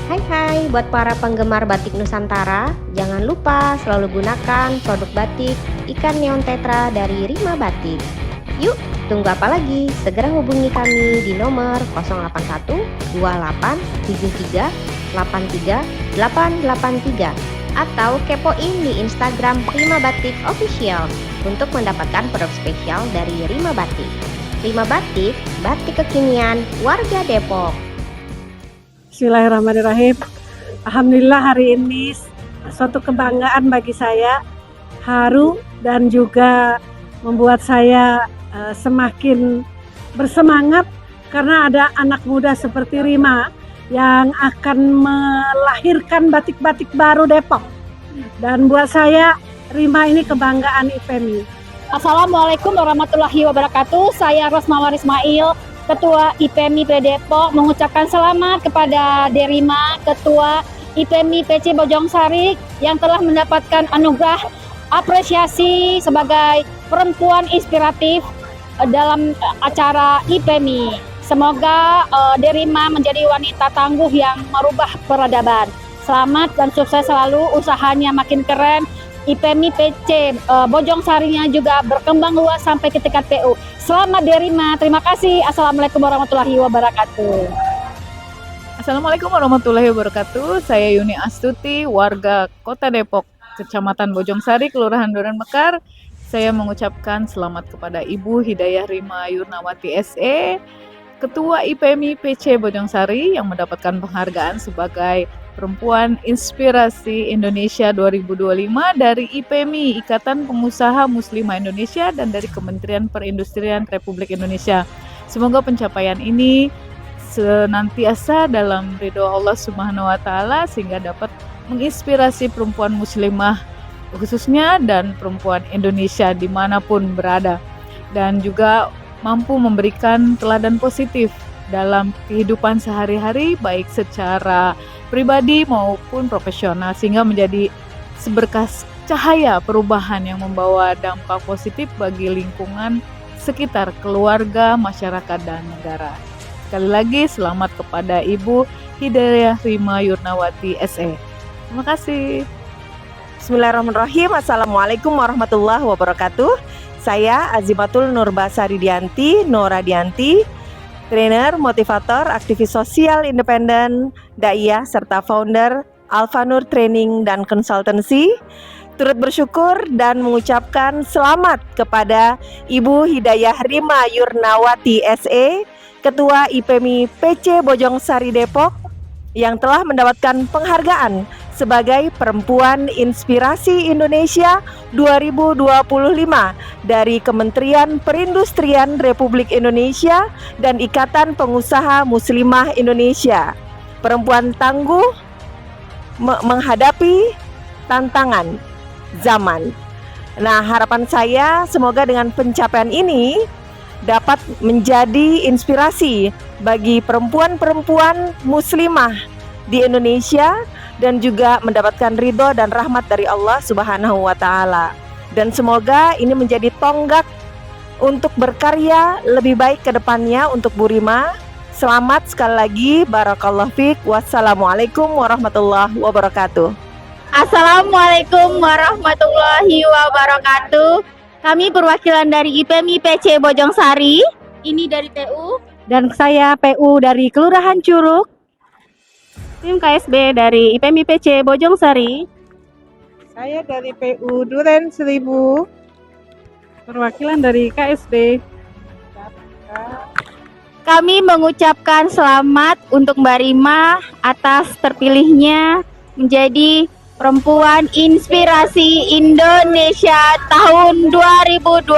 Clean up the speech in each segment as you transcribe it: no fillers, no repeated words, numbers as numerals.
Hai buat para penggemar batik Nusantara, jangan lupa selalu gunakan produk batik ikan neon tetra dari Rima Batik. Yuk, tunggu apa lagi? Segera hubungi kami di nomor 081 28 73 83 883 atau kepoin di Instagram Rima Batik Official untuk mendapatkan produk spesial dari Rima Batik. Rima Batik, batik kekinian warga Depok. Bismillahirrahmanirrahim. Alhamdulillah hari ini suatu kebanggaan bagi saya, haru dan juga membuat saya semakin bersemangat karena ada anak muda seperti Rima yang akan melahirkan batik-batik baru Depok. Dan buat saya Rima ini kebanggaan IPMI. Assalamualaikum warahmatullahi wabarakatuh. Saya Rosmawar Ismail, Ketua IPMI Depok, mengucapkan selamat kepada Derima, Ketua IPMI PC Bojongsari yang telah mendapatkan anugerah apresiasi sebagai perempuan inspiratif dalam acara IPMI. Semoga Derima menjadi wanita tangguh yang merubah peradaban. Selamat dan sukses selalu, usahanya makin keren. IPMI PC Bojongsarinya juga berkembang luas sampai ke tingkat PU. Selamat Derima, terima kasih. Assalamualaikum warahmatullahi wabarakatuh. Assalamualaikum warahmatullahi wabarakatuh. Saya Yuni Astuti, warga Kota Depok, Kecamatan Bojongsari, Kelurahan Duren Mekar. Saya mengucapkan selamat kepada Ibu Hidayah Rima Yurnawati SE, Ketua IPMI PC Bojongsari yang mendapatkan penghargaan sebagai Perempuan Inspirasi Indonesia 2025 dari IPMI, Ikatan Pengusaha Muslimah Indonesia, dan dari Kementerian Perindustrian Republik Indonesia. Semoga pencapaian ini senantiasa dalam ridho Allah Subhanahu wa Ta'ala sehingga dapat menginspirasi perempuan muslimah khususnya dan perempuan Indonesia dimanapun berada, dan juga mampu memberikan teladan positif dalam kehidupan sehari-hari baik secara pribadi maupun profesional sehingga menjadi seberkas cahaya perubahan yang membawa dampak positif bagi lingkungan sekitar, keluarga, masyarakat, dan negara. Sekali lagi selamat kepada Ibu Hidayah Rima Yurnawati SE. Terima kasih. Bismillahirrahmanirrahim. Assalamualaikum warahmatullahi wabarakatuh. Saya Azimatul Nurbasari Dianti, Nora Dianti, trainer, motivator, aktivis sosial independen, daiyah, serta founder Alfanur Training dan Consultancy. Turut bersyukur dan mengucapkan selamat kepada Ibu Hidayah Rima Yurnawati SE, Ketua IPMI PC Bojongsari Depok, yang telah mendapatkan penghargaan sebagai Perempuan Inspirasi Indonesia 2025 dari Kementerian Perindustrian Republik Indonesia dan Ikatan Pengusaha Muslimah Indonesia. Perempuan tangguh menghadapi tantangan zaman. Nah, harapan saya semoga dengan pencapaian ini dapat menjadi inspirasi bagi perempuan-perempuan muslimah di Indonesia dan juga mendapatkan ridho dan rahmat dari Allah Subhanahu wa Ta'ala. Dan semoga ini menjadi tonggak untuk berkarya lebih baik ke depannya untuk Bu Rima. Selamat sekali lagi, barakallahu fiik. Wassalamualaikum warahmatullahi wabarakatuh. Assalamualaikum warahmatullahi wabarakatuh. Kami perwakilan dari IPMI PC Bojongsari, ini dari PU, Dan saya PU dari Kelurahan Curug. tim KSB dari IPMI PC Bojongsari. Saya dari PU Duren 1000. Perwakilan dari KSB. Kami mengucapkan selamat untuk Mbak Rima atas terpilihnya menjadi Perempuan Inspirasi Indonesia tahun 2025.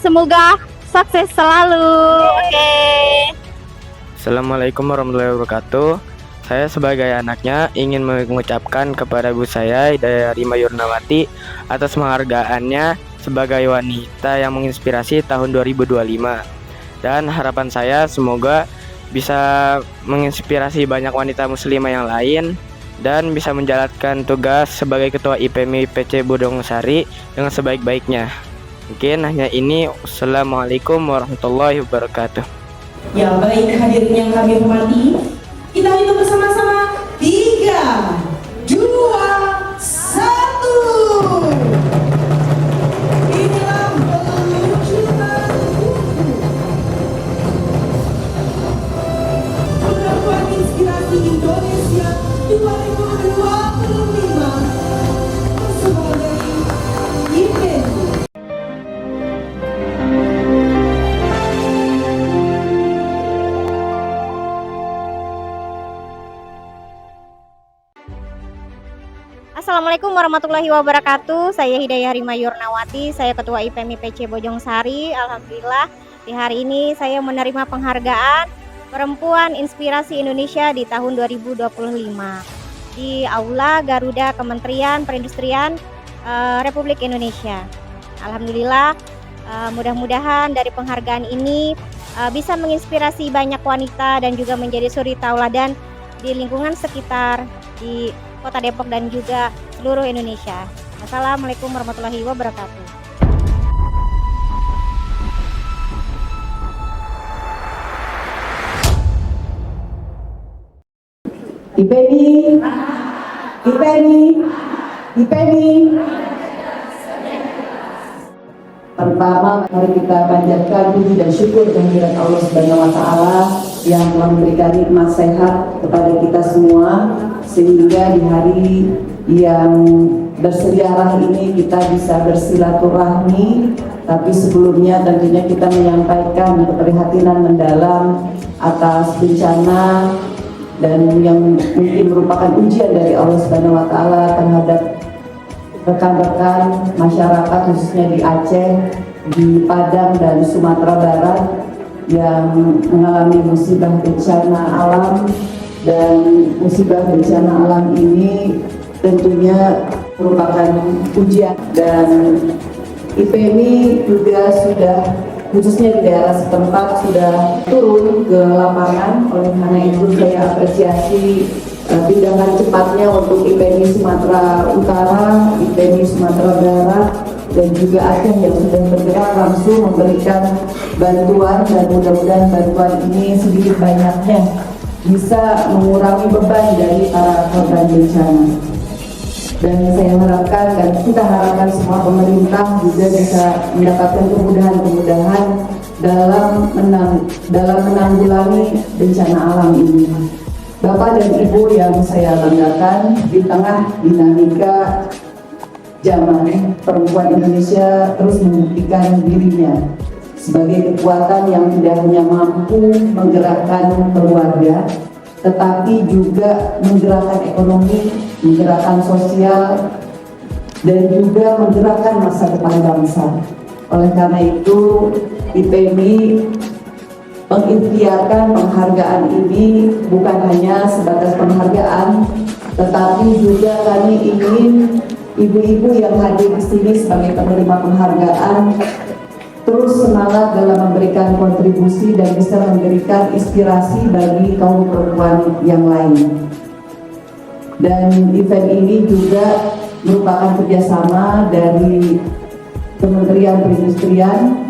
Semoga sukses selalu. Oke. Assalamualaikum warahmatullahi wabarakatuh. Saya sebagai anaknya ingin mengucapkan kepada ibu saya Hidayah Rima Yurnawati atas penghargaannya sebagai wanita yang menginspirasi tahun 2025. Dan harapan saya semoga bisa menginspirasi banyak wanita muslimah yang lain dan bisa menjalankan tugas sebagai Ketua IPMI PC Bojongsari dengan sebaik-baiknya. Mungkin hanya ini. Wassalamualaikum warahmatullahi wabarakatuh. Ya baik, hadirin yang kami hormati, kita hitung bersama-sama Assalamualaikum warahmatullahi wabarakatuh. Saya Hidayah Rima Yurnawati, saya Ketua IPMI PC Bojongsari. Alhamdulillah di hari ini saya menerima penghargaan Perempuan Inspirasi Indonesia di tahun 2025 di Aula Garuda Kementerian Perindustrian Republik Indonesia. Alhamdulillah, mudah-mudahan dari penghargaan ini bisa menginspirasi banyak wanita dan juga menjadi suri tauladan di lingkungan sekitar di Kota Depok dan juga seluruh Indonesia. Assalamualaikum warahmatullahi wabarakatuh. IPMI, IPMI, IPMI. Pertama, mari kita panjatkan puji dan syukur kehadirat Allah Subhanahu wa Ta'ala yang telah memberikan nikmat sehat kepada kita semua, sehingga di hari yang bersejarah ini kita bisa bersilaturahmi. Tapi sebelumnya tentunya kita menyampaikan keprihatinan mendalam atas bencana dan yang mungkin merupakan ujian dari Allah Subhanahu wa Ta'ala terhadap rekan-rekan masyarakat khususnya di Aceh, di Padang dan Sumatera Barat yang mengalami musibah bencana alam. Dan musibah bencana alam ini tentunya merupakan ujian, dan IPMI juga sudah khususnya di daerah setempat sudah turun ke lapangan. Oleh karena itu saya apresiasi tindakan cepatnya untuk IPMI Sumatera Utara, IPMI Sumatera Barat, dan juga Aceh yang sudah bergerak langsung memberikan bantuan, dan mudah-mudahan bantuan ini sedikit banyaknya bisa mengurangi beban dari para korban bencana. Dan saya harapkan dan kita harapkan semua pemerintah juga bisa mendapatkan kemudahan-kemudahan dalam menanggulangi bencana alam ini. Bapak dan Ibu yang saya banggakan, di tengah dinamika zaman, perempuan Indonesia terus membuktikan dirinya sebagai kekuatan yang tidak hanya mampu menggerakkan keluarga, tetapi juga menggerakkan ekonomi, menggerakkan sosial, dan juga menggerakkan masa depan bangsa. Oleh karena itu, IPMI mengikhtiarkan penghargaan ini bukan hanya sebatas penghargaan, tetapi juga kami ingin ibu-ibu yang hadir di sini sebagai penerima penghargaan terus semangat dalam memberikan kontribusi dan bisa memberikan inspirasi bagi kaum perempuan yang lain. Dan event ini juga merupakan kerjasama dari Kementerian Perindustrian,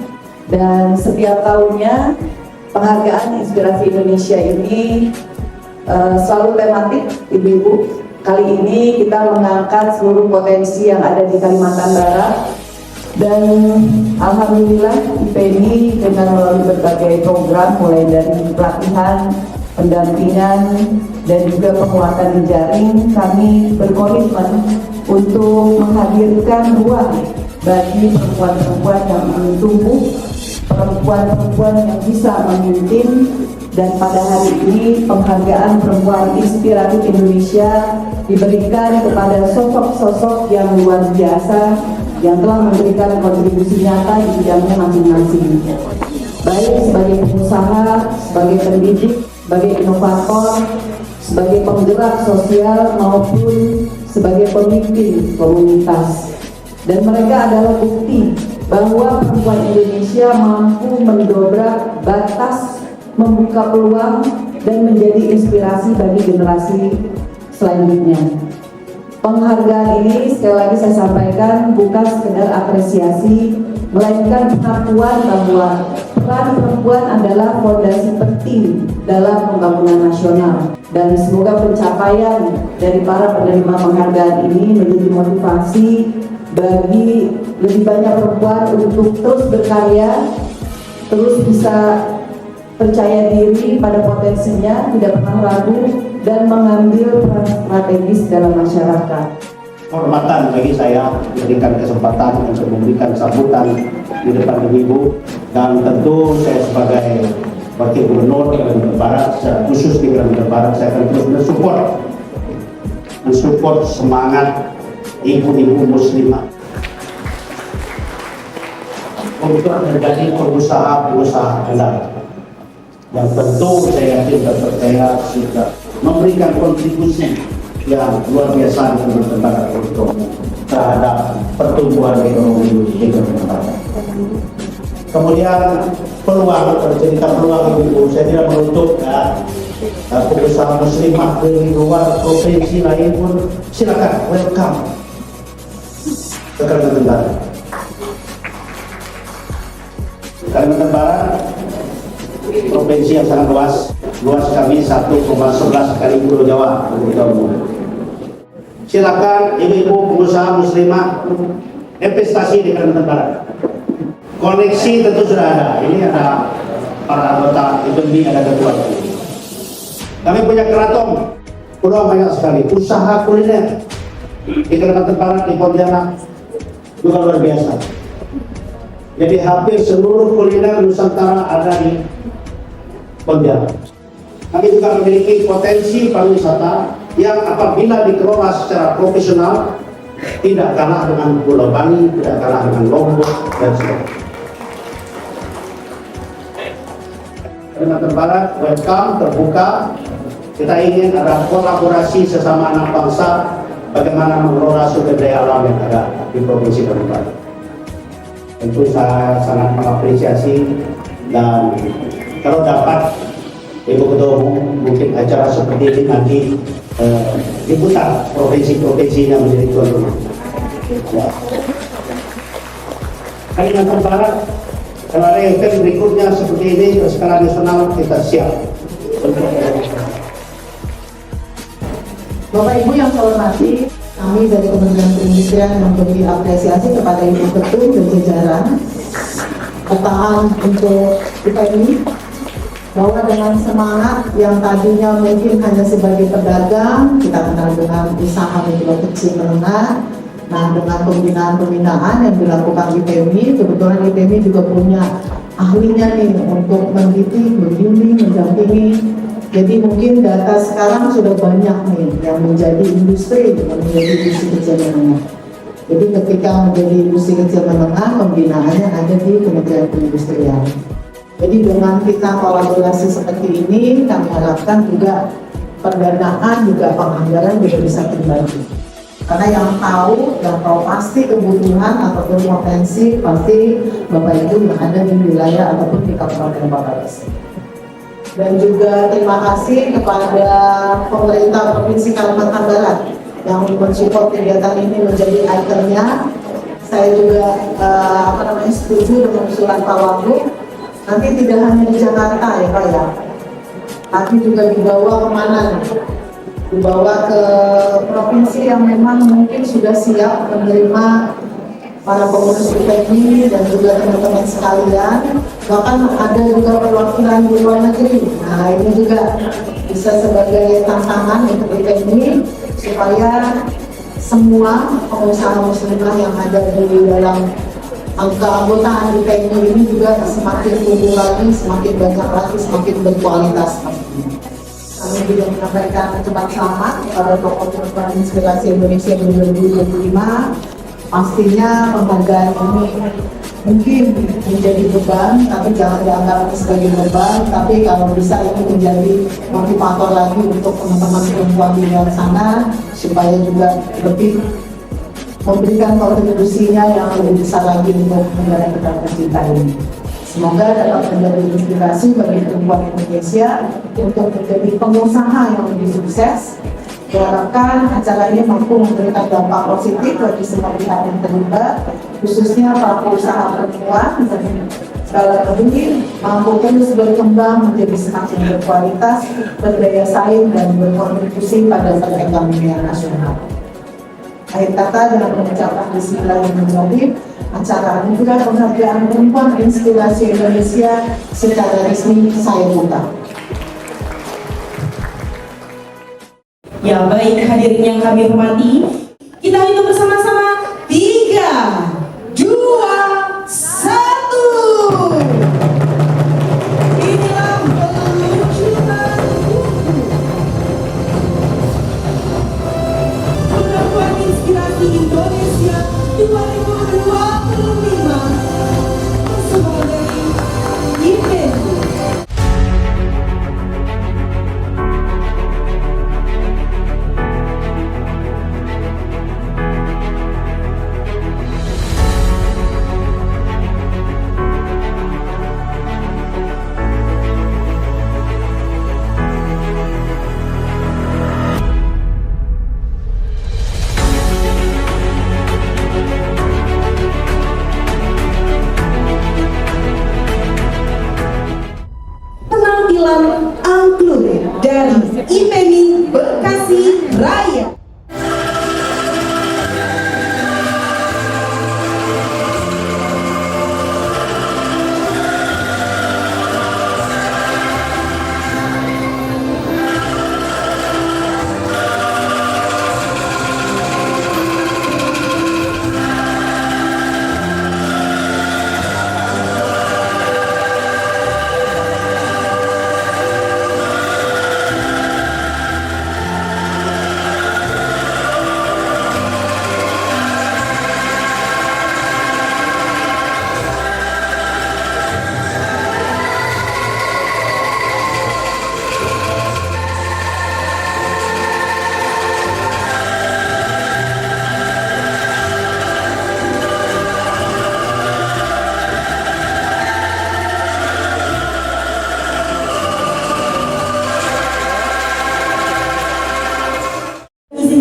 dan setiap tahunnya penghargaan Inspirasi Indonesia ini selalu tematik, ibu-ibu. Kali ini kita mengangkat seluruh potensi yang ada di Kalimantan Barat. Dan alhamdulillah IPMI dengan melalui berbagai program mulai dari pelatihan, pendampingan, dan juga penguatan jejaring, kami berkomitmen untuk menghadirkan ruang bagi perempuan-perempuan yang ingin tumbuh, perempuan-perempuan yang bisa memimpin. Dan pada hari ini penghargaan Perempuan Inspiratif Indonesia diberikan kepada sosok-sosok yang luar biasa yang telah memberikan kontribusi nyata di bidangnya masing-masing, baik sebagai pengusaha, sebagai pendidik, sebagai inovator, sebagai penggerak sosial, maupun sebagai pemimpin komunitas. Dan mereka adalah bukti bahwa perempuan Indonesia mampu mendobrak batas, membuka peluang, dan menjadi inspirasi bagi generasi selanjutnya. Penghargaan ini sekali lagi saya sampaikan bukan sekedar apresiasi, melainkan pengakuan bahwa peran perempuan adalah fondasi penting dalam pembangunan nasional. Dan semoga pencapaian dari para penerima penghargaan ini menjadi motivasi bagi lebih banyak perempuan untuk terus berkarya, terus bisa percaya diri pada potensinya, tidak pernah ragu, dan mengambil peran strategis dalam masyarakat. Kehormatan bagi saya memberikan kesempatan untuk memberikan sambutan di depan ibu, dan tentu saya sebagai Wakil Gubernur Kalimantan Barat, secara khusus di Kalimantan Barat, saya akan terus mensupport mensupport semangat ibu-ibu muslimah untuk menjadi pengusaha-pengusaha handal yang tentu saya yakin dan percaya sudah memberikan kontribusi yang luar biasa di Nusantara untuk terhadap pertumbuhan ekonomi di Nusantara. Kemudian peluang, cerita peluang ibu, saya tidak menutup pengusaha muslimah dari luar provinsi lain pun silakan, welcome ke Kalimantan Barat. Kalimantan Barat provinsi yang sangat luas kami 1,11 kali Pulau Jawa. Silakan ibu-ibu pengusaha muslimah investasi di Kalimantan Barat. Koneksi tentu sudah ada. Ini ada para anggota IPMI, ada ketua. Kami punya keraton, pulau banyak sekali. Usaha kuliner di Kalimantan Barat, di Pontianak juga luar biasa. Jadi hampir seluruh kuliner Nusantara ada di Pontianak. Kami juga memiliki potensi pariwisata yang apabila dikelola secara profesional tidak kalah dengan Pulau Bali, tidak kalah dengan Lombok dan sebagainya. Kalimantan Barat welcome, terbuka. Kita ingin ada kolaborasi sesama anak bangsa bagaimana mengelola sumber daya alam yang ada di Provinsi Kalimantan Barat. Tentu saya sangat mengapresiasi, dan kalau dapat Ibu Ketua Umum mungkin acara seperti ini nanti diputar provinsi-provinsinya menjadi tuan rumah. Ya. Kalimantan Barat, kalau ada event berikutnya seperti ini berskala nasional, kita siap. Bapak Ibu yang saya hormati, kami dari Kementerian Perindustrian memberi apresiasi kepada Ibu Ketum dan jajaran bertahan untuk IPMI, bahwa dengan semangat yang tadinya mungkin hanya sebagai pedagang, kita kenal dengan usaha mikro kecil menengah. Nah, dengan pembinaan yang dilakukan IPMI, kebetulan IPMI juga punya ahlinya nih untuk mendidik, membimbing, mendampingi. Jadi mungkin data sekarang sudah banyak nih yang menjadi industri, menjadi industri kecil menengah. Jadi ketika menjadi industri kecil menengah, pembinaannya ada di Kementerian Perindustrian. Jadi dengan kita kolaborasi seperti ini, kami harapkan juga pendanaan, juga penganggaran juga bisa terbagi. Karena yang tahu pasti kebutuhan ataupun potensi pasti Bapak Ibu yang ada di wilayah ataupun di Kabupaten Bangkalan. Dan juga terima kasih kepada pemerintah Provinsi Kalimantan Barat yang mensupport kegiatan ini menjadi ikonnya. Saya juga setuju dengan usulan Pak Wagub. Nanti tidak hanya di Jakarta ya Pak ya, tapi juga dibawa kemana nih? Dibawa ke provinsi yang memang mungkin sudah siap menerima para pengurus IPMI dan juga teman-teman sekalian. Bahkan ada juga perwakilan di luar negeri. Nah, ini juga bisa sebagai tantangan untuk IPMI supaya semua pengusaha muslimah yang ada di dalam keanggotaan IPMI ini juga semakin tumbuh lagi, semakin banyak lagi, semakin berkualitas. Kami juga menyampaikan ucapan selamat kepada tokoh perempuan inspirasi Indonesia 2025. Pastinya penghargaan ini mungkin menjadi beban, tapi jangan dianggap sebagai beban. Tapi kalau bisa ini menjadi motivator lagi untuk teman-teman perempuan di luar sana, supaya juga lebih memberikan kontribusinya yang lebih besar lagi untuk negara kita tercinta ini. Semoga dapat menjadi inspirasi bagi perempuan Indonesia untuk menjadi pengusaha yang lebih sukses. Diharapkan acara ini mampu memberikan dampak positif bagi semua pihak yang terlibat, khususnya para pengusaha perempuan, dan segala lebih mampu terus berkembang menjadi semakin berkualitas, berdaya saing, dan berkontribusi pada perekonomian nasional. Akhir kata, dengan mengucapkan bismillahirrahmanirrahim, acara anugerah penghargaan perempuan inspirasi Indonesia secara resmi saya buka. Ya baik, hadirin yang kami hormati, kita hitung bersama-sama 3, 2, 1. Inilah peluncuran buku.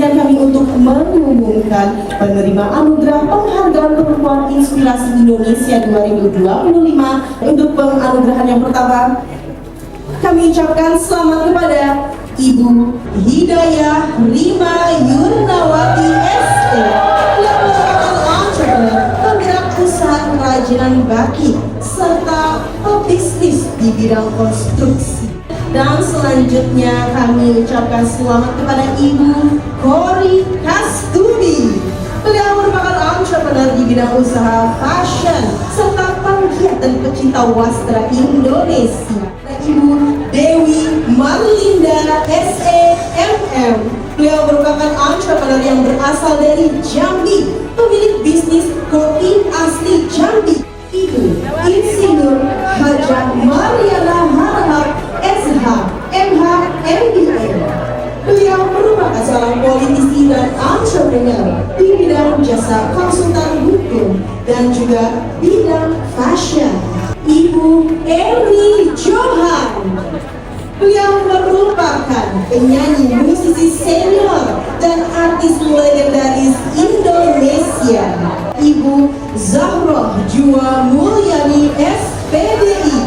Izinkan kami untuk mengumumkan penerima anugerah penghargaan perempuan inspirasi Indonesia 2025. Untuk penganugerahan yang pertama, kami ucapkan selamat kepada Ibu Hidayah Rima Yurnawati SE yang merupakan entrepreneur, penggerak usaha kerajinan batik serta pebisnis di bidang konstruksi. Dan selanjutnya kami ucapkan selamat kepada Ibu Kori Kastubi. Beliau merupakan entrepreneur di bidang usaha fashion serta penggiat dan pecinta wastra Indonesia. Ibu Dewi Marlinda SEMM. Beliau merupakan entrepreneur yang berasal dari Jambi, pemilik bisnis kopi asli Jambi. Ibu Insinyur Haja Mariana Harahap SH MH MBA. Beliau merupakan seorang politisi dan entrepreneur di bidang jasa konsultan hukum dan juga bidang fashion. Ibu Eri Johan. Beliau merupakan penyanyi, musisi senior dan artis legendaris Indonesia. Ibu Zahroh Jua Mulyani SPDI.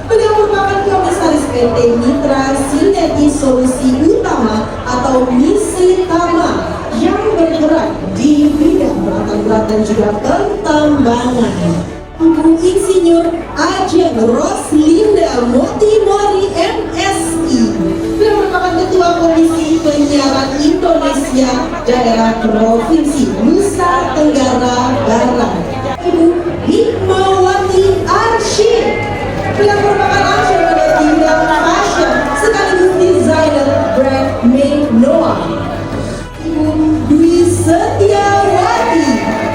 Beliau merupakan komisaris PT Mitra Sinergi Solusi Utama atau Misi Tama yang bergerak di bidang peralatan berat dan juga pertambangan. Ibu Insinyur Ajeng Roslinda Motimori MSI. Beliau merupakan Ketua Komisi Penyiaran Indonesia Daerah Provinsi Nusa Tenggara Barat. Ibu Hikmawati Arsyid. Beliau merupakan entrepreneur di bidang fashion sekaligus desainer brand Make Noah. Ibu Dwi Setiawati.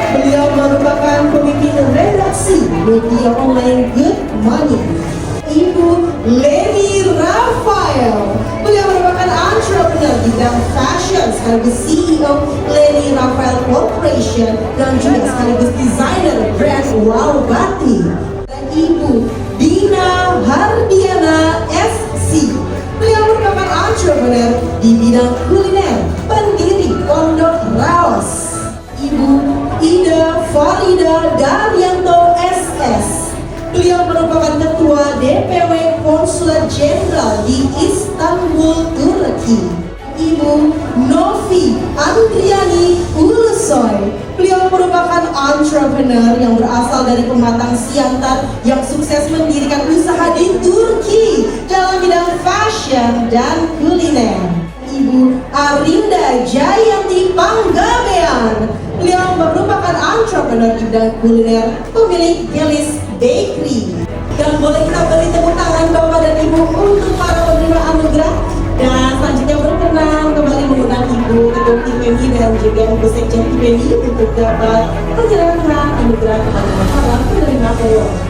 Beliau merupakan pemimpin redaksi media online Good Money. Ibu Leni Rafael. Beliau merupakan entrepreneur di bidang fashion sekaligus CEO Leni Rafael Corporation dan juga sekaligus desainer brand Wow Batik. Ibu Dina Hardiana SC. Beliau merupakan entrepreneur di bidang kuliner, pendiri Pondok Raos. Ibu Ida Farida Daryanto SS. Beliau merupakan Ketua DPW Konsulat Jenderal di Istanbul, Turki. Ibu Novi Andriani Ulusoy. Beliau merupakan entrepreneur yang berasal dari Pematang Siantar yang sukses mendirikan usaha di Turki dalam bidang fashion dan kuliner. Ibu Arinda Jayanti Panggabean. Beliau merupakan entrepreneur di bidang kuliner, pemilik Gelis Bakery. Dan boleh kita beri tepuk tangan Bapak dan Ibu untuk para penerima anugerah. Dan selanjutnya berkenan kembali mengundang Ibu Ketua IPMI dan juga Ibu Sekjen IPMI untuk dapat menyerahkan anugerah kepada para penerima award.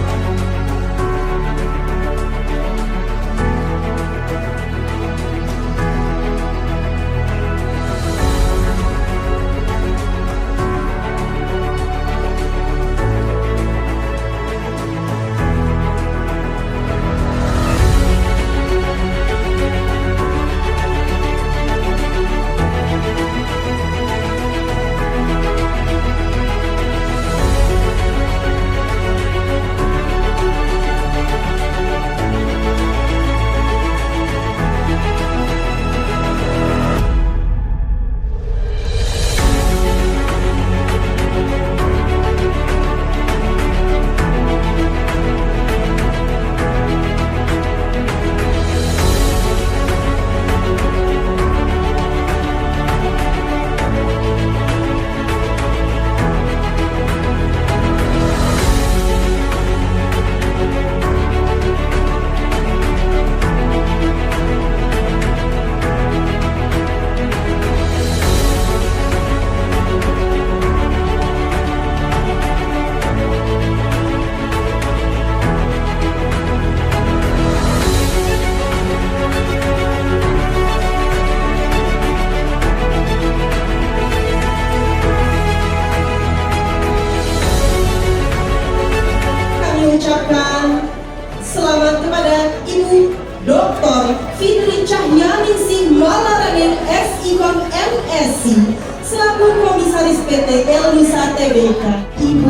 PT Elnusa Tbk. Ibu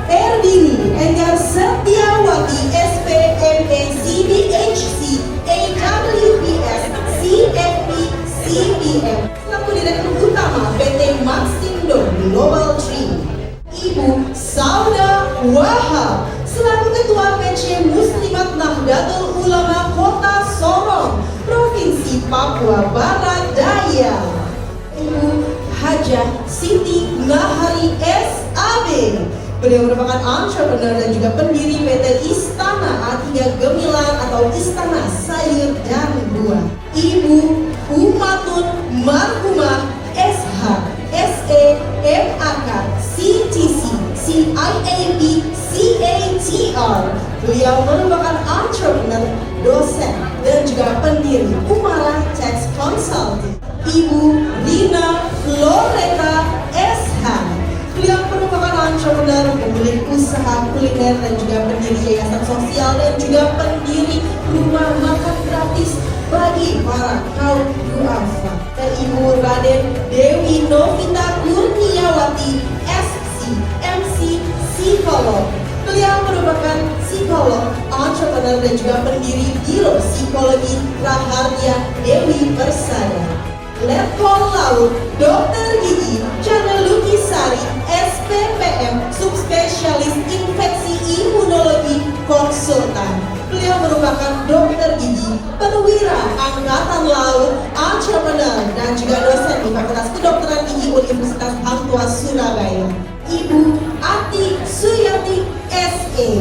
Erdini Enggar Setiawati SPME CBHC AWPS CFP CPM selaku Direktur Utama PT Maxindo Global Tree. Ibu Sauda Wahab selaku Ketua PC Muslimat Nahdlatul Ulama Kota Sorong, Provinsi Papua Barat Daya. Ibu Hajah Siti Nahari SAB. Beliau merupakan entrepreneur dan juga pendiri PT Istana A3 Gemilang atau Istana Sayur dan Buah. Ibu Umatun Marhumah SH SE MAK CTC CIAP CATR. Beliau merupakan entrepreneur, dosen dan juga pendiri Umara Tax Consulting. Ibu Rina Loreta SH. Beliau merupakan entrepreneur, pemilik usaha kuliner dan juga pendiri yayasan sosial dan juga pendiri rumah makan gratis bagi para kaum duafa. Dan Ibu Raden Dewi Novita Kurniawati SC MC Psikolog. Beliau merupakan psikolog, entrepreneur dan juga pendiri Biro Psikologi Raharja Dewi Persada. Letkol Laut Dr. Gigi Chana Lukisari SPPM Subspesialis Infeksi Imunologi Konsultan. Beliau merupakan dokter gigi, perwira Angkatan Laut, entrepreneur dan juga dosen di Fakultas Kedokteran Gigi Universitas Hang Tuah Surabaya. Ibu Ati Suyati SE.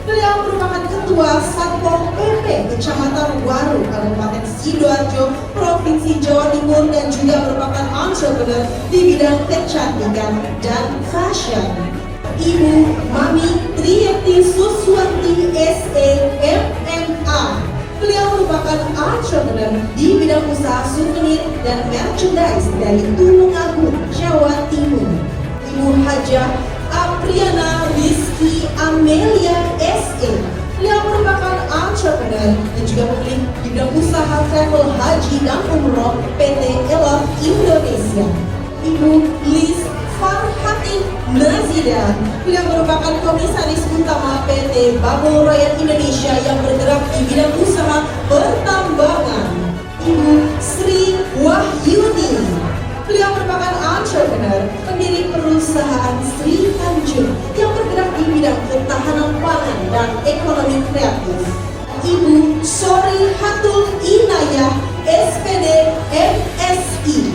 Beliau merupakan Ketua Satpol PP Kecamatan Waru, Kabupaten Sidoarjo, Provinsi Jawa Timur dan juga merupakan entrepreneur di bidang kecantikan dan fashion. Ibu Mami Triyeti Suswanti SE MMA. Beliau merupakan entrepreneur di bidang usaha souvenir dan merchandise dari Tulungagung, Jawa Timur. Ibu Hajah Apriana Rizky Amelia SE. Beliau merupakan entrepreneur dan juga pemilik di bidang usaha travel haji dan umroh PT Elaf Indonesia. Ibu Liz Farhati Nazida. Beliau merupakan komisaris utama PT Bubble Royal Indonesia yang bergerak di bidang usaha pertambangan. Ibu Sri Wahyuni. Beliau merupakan entrepreneur, pendiri perusahaan Sri Tanjung yang bergerak di bidang ketahanan pangan dan ekonomi kreatif. Ibu Sori Hatul Inayah SPD MSI.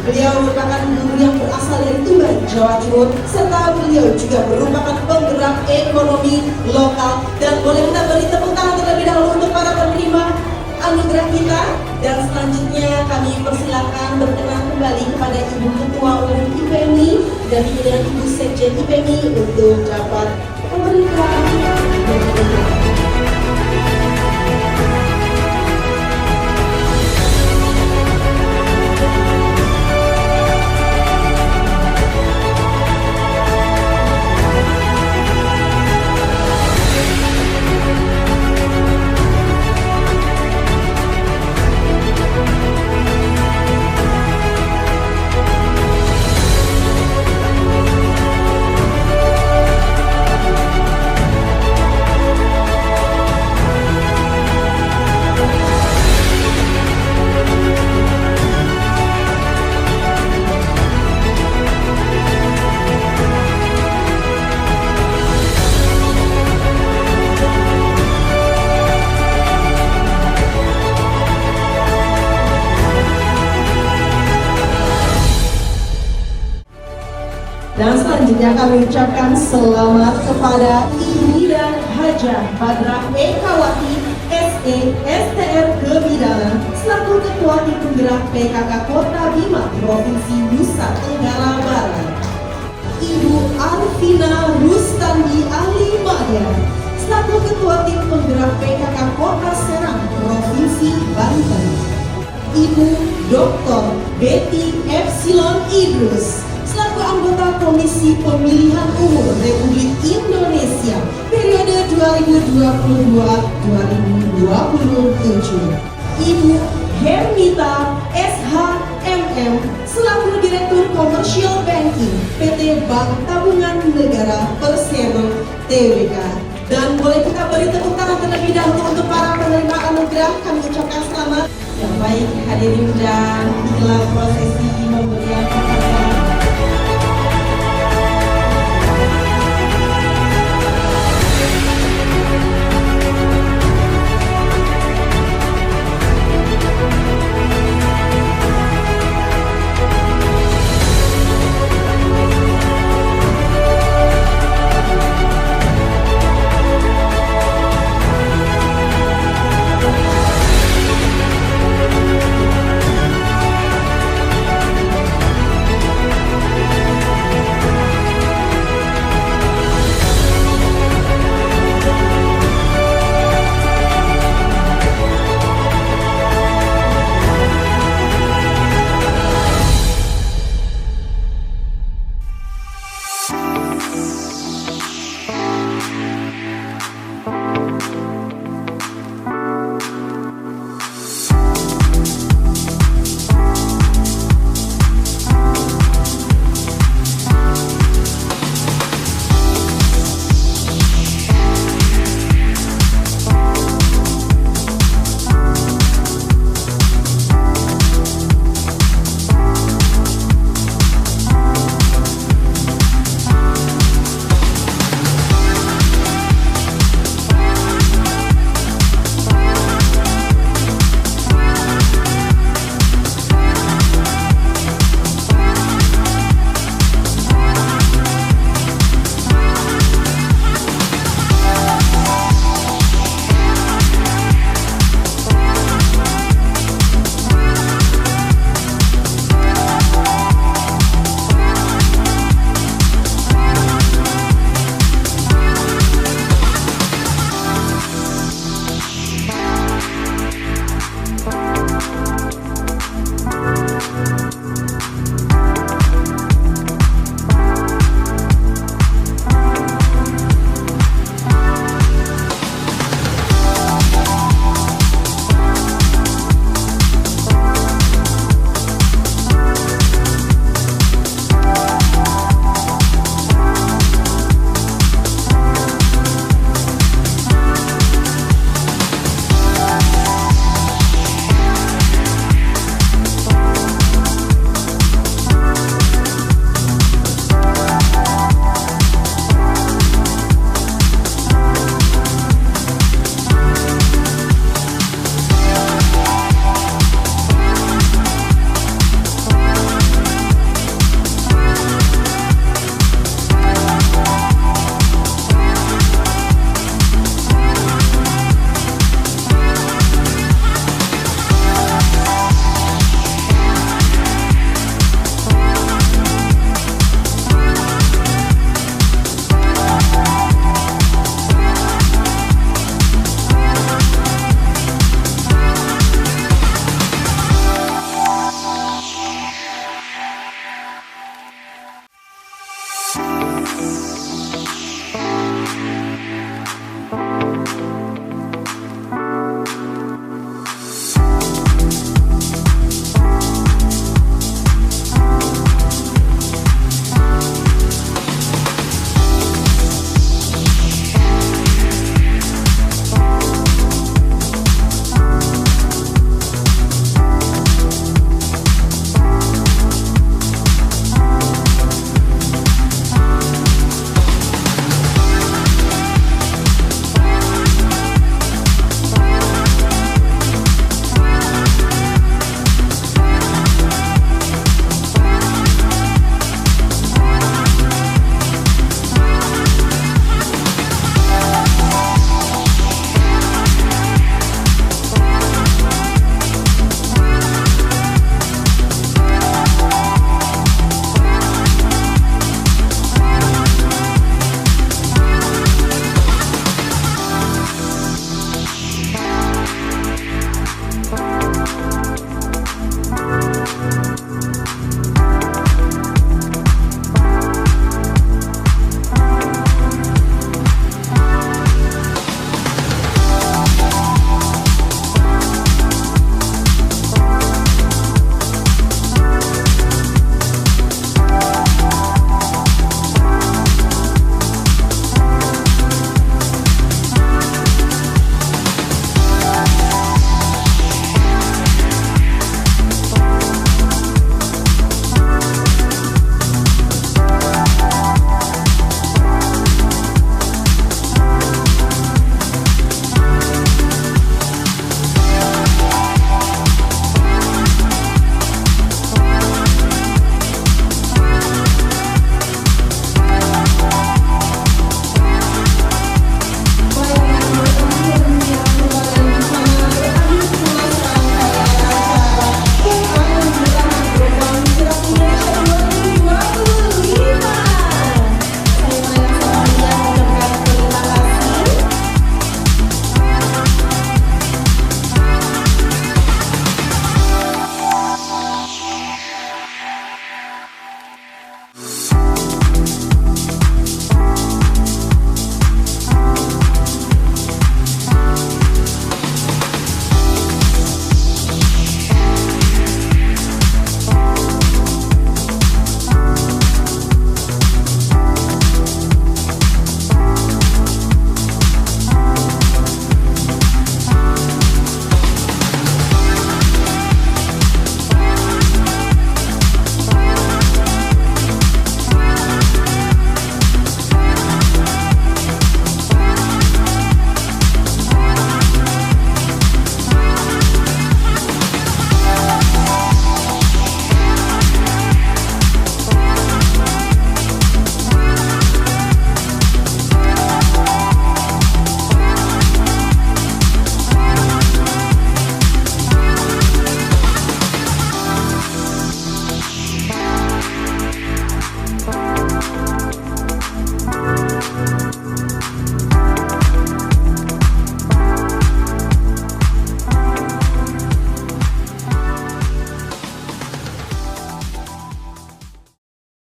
Beliau merupakan guru yang berasal dari Tuban, Jawa Timur, serta beliau juga merupakan penggerak ekonomi lokal. Dan boleh kita beri tepuk tangan terlebih dahulu untuk para penerima anugerah kita. Dan selanjutnya kami persilakan berkenan kembali kepada Ibu Ketua Umum IPMI dan dengan Ibu Sekjen IPMI untuk dapat memberikan. Dan selanjutnya kami ucapkan selamat kepada Ibu dan Hajah Badrah Ekawati SE STR Kebidanan selaku Ketua Tim Penggerak PKK Kota Bima Provinsi Nusa Tenggara Barat. Ibu Arvina Rustandi Ahli Maya selaku Ketua Tim Penggerak PKK Kota Serang Provinsi Banten. Ibu Dr. Betty Epsilon Idrus selaku anggota Komisi Pemilihan Umum Republik Indonesia periode 2022-2027. Ibu Hermita SHMM selaku Direktur Commercial Bank Saudara Persero TWK. Dan boleh kita beri tepuk tangan terlebih dahulu untuk para penerima anugerah. Kami ucapkan selamat. Yang baik hadirin dan inilah prosesi pemberian